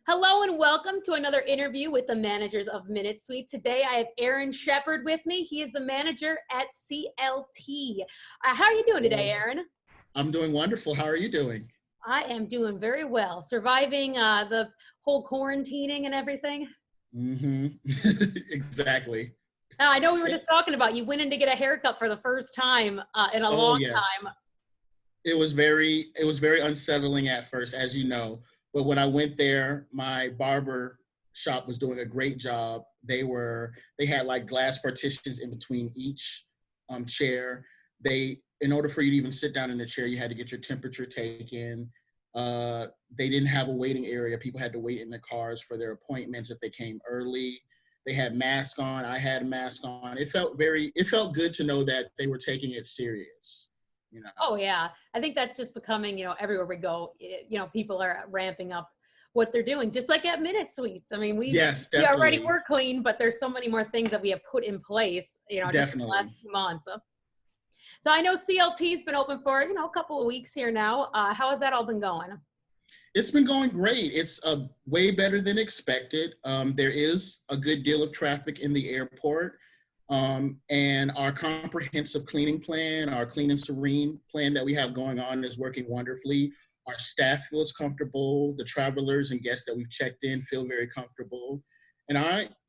Hello and welcome to another interview with the managers of Minute Suite. Today I have Aaron Shepard with me. He is the manager at CLT. How are you doing today, Aaron? I'm doing wonderful. How are you doing? I am doing very well. Surviving the whole quarantining and everything. Mm-hmm. Exactly. I know we were just talking about you went in to get a haircut for the first time in a Oh long yes. time. It was very unsettling at first, as you know. But when I went there, my barber shop was doing a great job. They had like glass partitions in between each chair. In order for you to even sit down in the chair, you had to get your temperature taken. They didn't have a waiting area. People had to wait in the cars for their appointments if they came early. They had masks on. I had a mask on. It felt good to know that they were taking it serious. You know. Oh yeah, I think that's just becoming, everywhere we go, people are ramping up what they're doing, just like at Minute Suites. I mean, Yes, we already definitely. were clean, but there's so many more things that we have put in place, just in the last Definitely. few months. So I know CLT's been open for, a couple of weeks here now. How has that all been going? It's been going great. It's way better than expected. There is a good deal of traffic in the airport. And our comprehensive cleaning plan, our clean and serene plan that we have going on is working wonderfully. Our staff feels comfortable. The travelers and guests that we've checked in feel very comfortable. And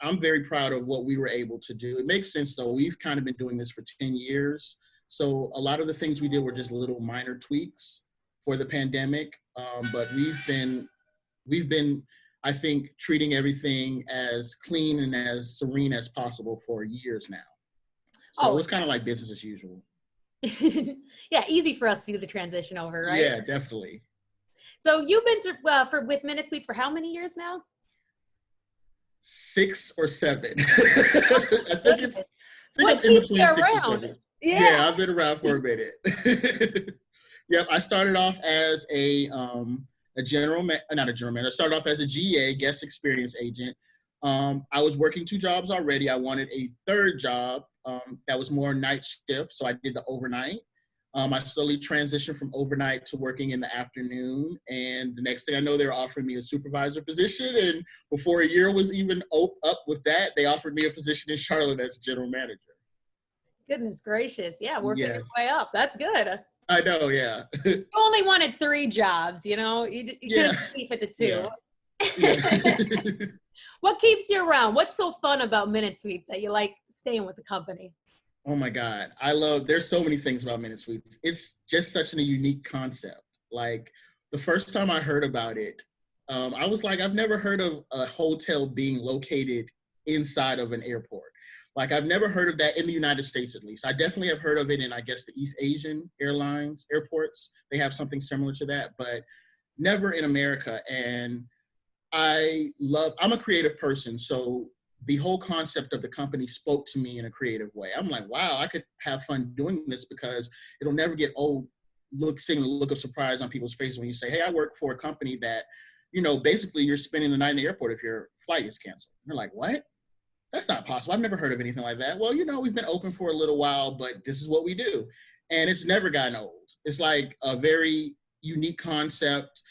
I'm very proud of what we were able to do. It makes sense though. We've kind of been doing this for 10 years. So a lot of the things we did were just little minor tweaks for the pandemic. But we've been, I think, treating everything as clean and as serene as possible for years now. So it Oh, was kind of like business as usual. yeah, easy for us to do the transition over, right? Yeah, definitely. So you've been through, with Minute Suites for how many years now? 6 or 7. I think Goodness. it's I think What I'm in keeps you between six and around? seven. Yeah. Yeah, I've been around for a minute. Yep, I started off as a not a general manager. I started off as a GA, guest experience agent. I was working 2 jobs already. I wanted a third job that was more night shift, so I did the overnight. I slowly transitioned from overnight to working in the afternoon, and the next thing I know, they were offering me a supervisor position. And before a year was even up with that, they offered me a position in Charlotte as general manager. Goodness gracious. Yeah, working your Yes, way up. That's good. I know. Yeah, You only wanted 3 jobs, you yeah, couldn't keep it to yeah, 2. yeah. What keeps you around? What's so fun about Minute Suites that you like staying with the company? Oh my God. There's so many things about Minute Suites. It's just such a unique concept. Like the first time I heard about it, I was like, I've never heard of a hotel being located inside of an airport. Like I've never heard of that in the United States, at least. I definitely have heard of it in, I guess, the East Asian airlines, airports. They have something similar to that, but never in America. And I'm a creative person. So the whole concept of the company spoke to me in a creative way. I'm like, wow, I could have fun doing this because it'll never get old seeing the look of surprise on people's faces when you say, hey, I work for a company that, basically you're spending the night in the airport if your flight is canceled. And they're like, what? That's not possible. I've never heard of anything like that. Well, we've been open for a little while, but this is what we do. And it's never gotten old. It's like a very unique concept.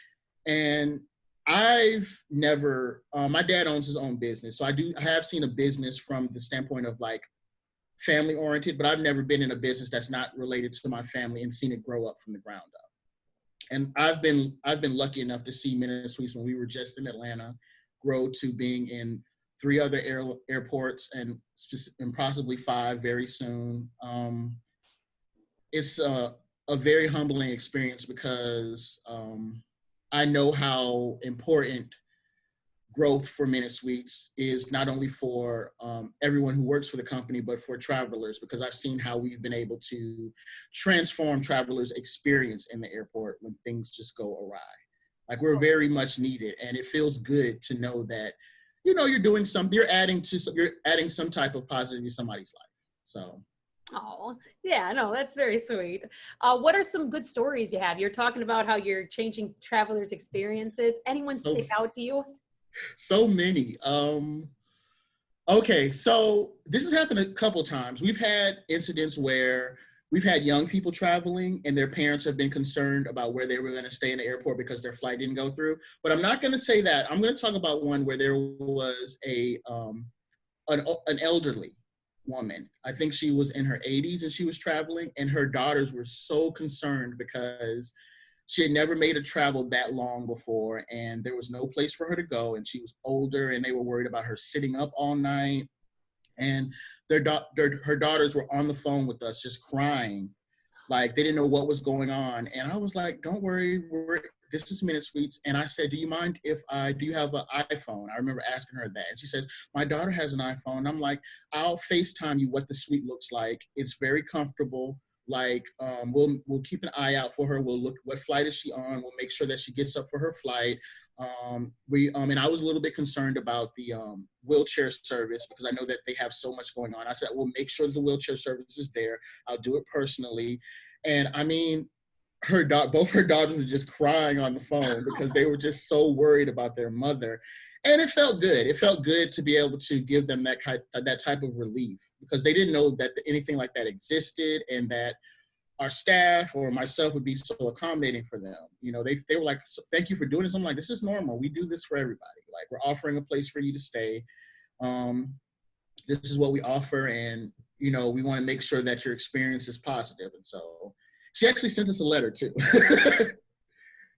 And I've never, my dad owns his own business. So I have seen a business from the standpoint of like family oriented, but I've never been in a business that's not related to my family and seen it grow up from the ground up. And I've been lucky enough to see Minute Suites when we were just in Atlanta grow to being in 3 other airports and possibly 5 very soon. It's a very humbling experience because I know how important growth for Minute Suites is not only for everyone who works for the company, but for travelers, because I've seen how we've been able to transform travelers' experience in the airport when things just go awry. Like we're very much needed, and it feels good to know that, you're doing something, you're adding some type of positivity to somebody's life. So. Oh, yeah, no, that's very sweet. What are some good stories you have? You're talking about how you're changing travelers' experiences. Anyone So stick out to you? so many. Okay, so this has happened a couple times. We've had incidents where we've had young people traveling and their parents have been concerned about where they were going to stay in the airport because their flight didn't go through. But I'm not going to say that. I'm going to talk about one where there was an elderly woman. I think she was in her 80s and she was traveling, and her daughters were so concerned because she had never made a travel that long before, and there was no place for her to go, and she was older, and they were worried about her sitting up all night. And her daughters were on the phone with us just crying, like they didn't know what was going on. And I was like, don't worry, this is Minute Suites. And I said, do you mind if do you have an iPhone? I remember asking her that. And she says, my daughter has an iPhone. And I'm like, I'll FaceTime you what the suite looks like. It's very comfortable. Like, we'll keep an eye out for her. We'll look, what flight is she on? We'll make sure that she gets up for her flight. And I was a little bit concerned about the wheelchair service because I know that they have so much going on. I said, we'll make sure the wheelchair service is there. I'll do it personally. And I mean, both her daughters were just crying on the phone because they were just so worried about their mother. And it felt good. It felt good to be able to give them that type of relief because they didn't know that anything like that existed and that our staff or myself would be so accommodating for them. You know, they were like, thank you for doing this. I'm like, this is normal. We do this for everybody. Like, we're offering a place for you to stay. This is what we offer. And, you know, we want to make sure that your experience is positive. And so she actually sent us a letter too.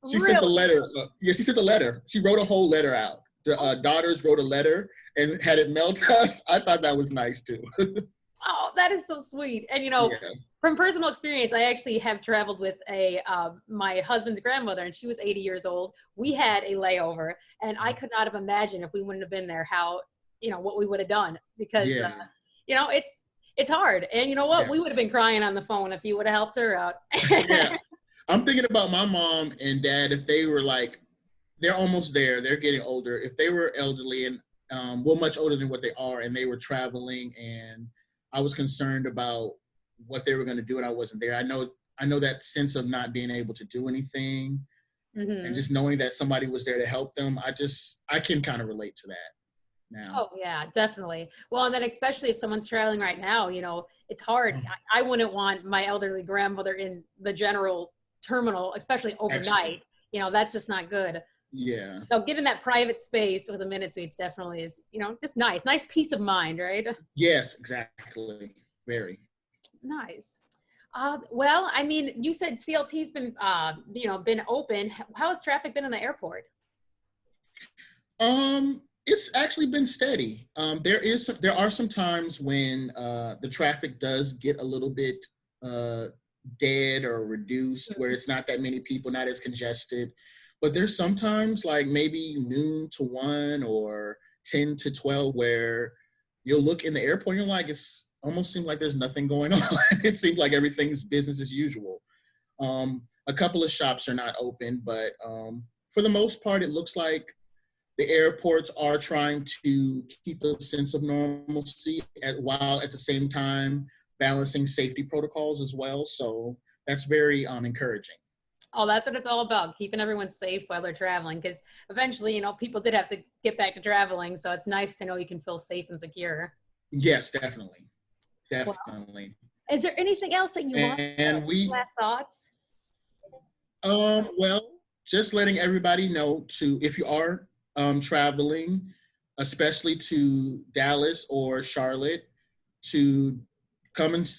She Really? sent a letter. She sent a letter. She wrote a whole letter out. The daughters wrote a letter and had it mailed to us. I thought that was nice too. Oh, that is so sweet. And you know, Yeah. from personal experience, I actually have traveled with my husband's grandmother, and she was 80 years old. We had a layover, and I could not have imagined if we wouldn't have been there how, you know, what we would have done because, Yeah. you know, it's hard. And you know what? Yes. We would have been crying on the phone if you would have helped her out. Yeah. I'm thinking about my mom and dad if they were like, they're almost there, they're getting older. If they were elderly and well, much older than what they are, and they were traveling, and I was concerned about what they were going to do, and I wasn't there. I know that sense of not being able to do anything, and just knowing that somebody was there to help them. I can kind of relate to that now. Oh yeah, definitely. Well, and then especially if someone's traveling right now, you know, it's hard. I wouldn't want my elderly grandmother in the general terminal, especially overnight. Actually, you know, that's just not good. yeah. So getting that private space with a Minute Suites definitely is, you know, just nice peace of mind, right? Yes, exactly. Very. Nice. Well, I mean, you said CLT's been, you know, been open. How has traffic been in the airport? It's actually been steady. There are some times when the traffic does get a little bit dead or reduced, where it's not that many people, not as congested. But there's sometimes like maybe noon to 1 or 10 to 12 where you'll look in the airport and you're like, it's almost seems like there's nothing going on. It seems like everything's business as usual. A couple of shops are not open, but for the most part, it looks like the airports are trying to keep a sense of normalcy while at the same time balancing safety protocols as well. So that's very encouraging. Oh, that's what it's all about, keeping everyone safe while they're traveling. Because eventually, you know, people did have to get back to traveling. So it's nice to know you can feel safe and secure. Yes, definitely. Well, Definitely. is there anything else that you want? And Last thoughts? well, just letting everybody know to, if you are traveling, especially to Dallas or Charlotte, to come and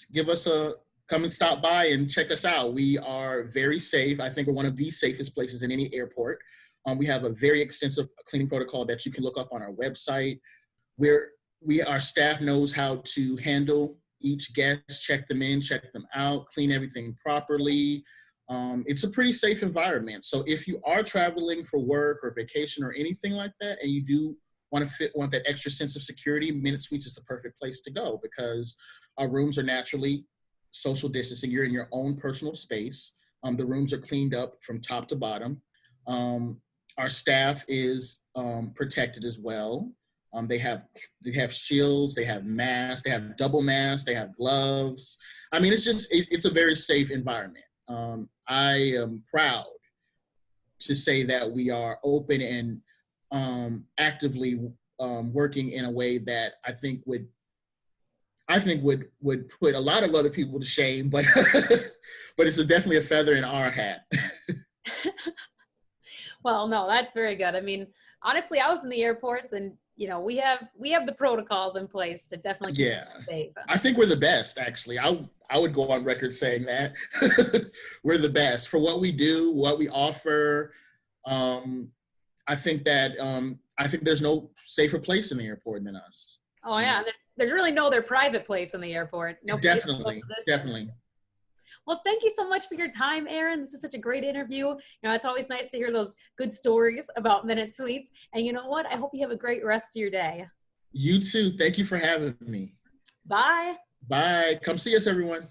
come and stop by and check us out. We are very safe. I think we're one of the safest places in any airport. We have a very extensive cleaning protocol that you can look up on our website. Our staff knows how to handle each guest, check them in, check them out, clean everything properly. It's a pretty safe environment. So if you are traveling for work or vacation or anything like that, and you do want that extra sense of security, Minute Suites is the perfect place to go because our rooms are naturally social distancing. You're in your own personal space. The rooms are cleaned up from top to bottom. Our staff is protected as well. They have shields, they have masks, they have double masks, they have gloves. I mean, it's a very safe environment. I am proud to say that we are open and actively working in a way that I think would I think would put a lot of other people to shame, but but it's definitely a feather in our hat. Well, no, that's very good. I mean, honestly, I was in the airports, and we have the protocols in place to definitely keep Yeah, people safe. I think we're the best. Actually, I would go on record saying that we're the best for what we do, what we offer. Um, I think there's no safer place in the airport than us. Oh yeah, there's really no other private place in the airport. No place to go Definitely, for this. definitely. Well, thank you so much for your time, Aaron. This is such a great interview. It's always nice to hear those good stories about Minute Sweets. And you know what? I hope you have a great rest of your day. You too. Thank you for having me. Bye. Bye. Come see us, everyone.